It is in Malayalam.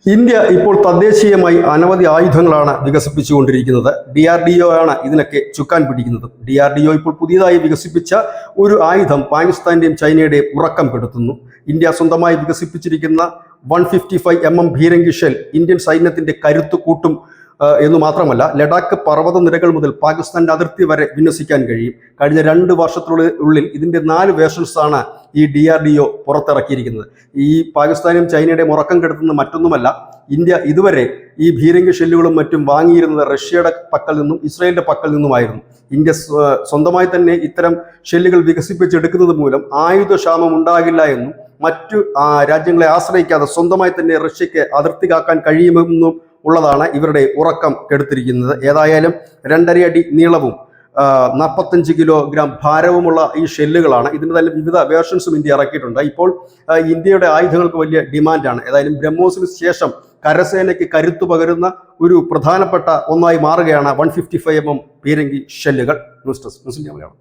ഇന്ത്യ ഇപ്പോൾ തദ്ദേശീയമായി അനവധി ആയുധങ്ങളാണ് വികസിപ്പിച്ചുകൊണ്ടിരിക്കുന്നത്. DRDO ആണ് ഇതിനൊക്കെ ചുക്കാൻ പിടിക്കുന്നത്. DRDO ഇപ്പോൾ പുതിയതായി വികസിപ്പിച്ച ഒരു ആയുധം പാകിസ്ഥാന്റെയും ചൈനയുടെയും ഉറക്കം കെടുത്തുന്നു. ഇന്ത്യ സ്വന്തമായി വികസിപ്പിച്ചിരിക്കുന്ന 155mm ഭീരങ്കി ഷെൽ ഇന്ത്യൻ സൈന്യത്തിന്റെ കരുത്ത് കൂട്ടും എന്നു മാത്രമല്ല, ലഡാക്ക് പർവ്വതനിരകൾ മുതൽ പാകിസ്ഥാന്റെ അതിർത്തി വരെ വിന്യസിക്കാൻ കഴിയും. കഴിഞ്ഞ 2 വർഷത്തിനുള്ളിൽ ഇതിന്റെ 4 വേർഷൻസാണ് ഈ DRDO പുറത്തിറക്കിയിരിക്കുന്നത്. ഈ പാകിസ്ഥാനും ചൈനയുടെയും ഉറക്കം കെടുത്തുന്ന മറ്റൊന്നുമല്ല, ഇന്ത്യ ഇതുവരെ ഈ ഭീരങ്കി ഷെല്ലുകളും മറ്റും വാങ്ങിയിരുന്നത് റഷ്യയുടെ പക്കൽ നിന്നും ഇസ്രായേലിന്റെ പക്കൽ നിന്നുമായിരുന്നു. ഇന്ത്യ സ്വന്തമായി തന്നെ ഇത്തരം ഷെല്ലുകൾ വികസിപ്പിച്ചെടുക്കുന്നത് മൂലം ആയുധക്ഷാമം ഉണ്ടാകില്ല എന്നും മറ്റു രാജ്യങ്ങളെ ആശ്രയിക്കാതെ സ്വന്തമായി തന്നെ റഷ്യക്ക് അതിർത്തി കാക്കാൻ കഴിയുമെന്നും ഉള്ളതാണ് ഇവരുടെ ഉറക്കം കെടുത്തിരിക്കുന്നത്. ഏതായാലും 2.5 അടി നീളവും 45 കിലോഗ്രാം ഭാരവുമുള്ള ഈ ഷെല്ലുകളാണ്. ഇതിന് തന്നെ വിവിധ വേർഷൻസും ഇന്ത്യ ഇറക്കിയിട്ടുണ്ട്. ഇപ്പോൾ ഇന്ത്യയുടെ ആയുധങ്ങൾക്ക് വലിയ ഡിമാൻഡാണ്. ഏതായാലും ബ്രഹ്മോസിന് ശേഷം കരസേനയ്ക്ക് കരുത്തു പകരുന്ന ഒരു പ്രധാനപ്പെട്ട ഒന്നായി മാറുകയാണ് 155mm പീരങ്കി ഷെല്ലുകൾ. News desk, news India Malayalam.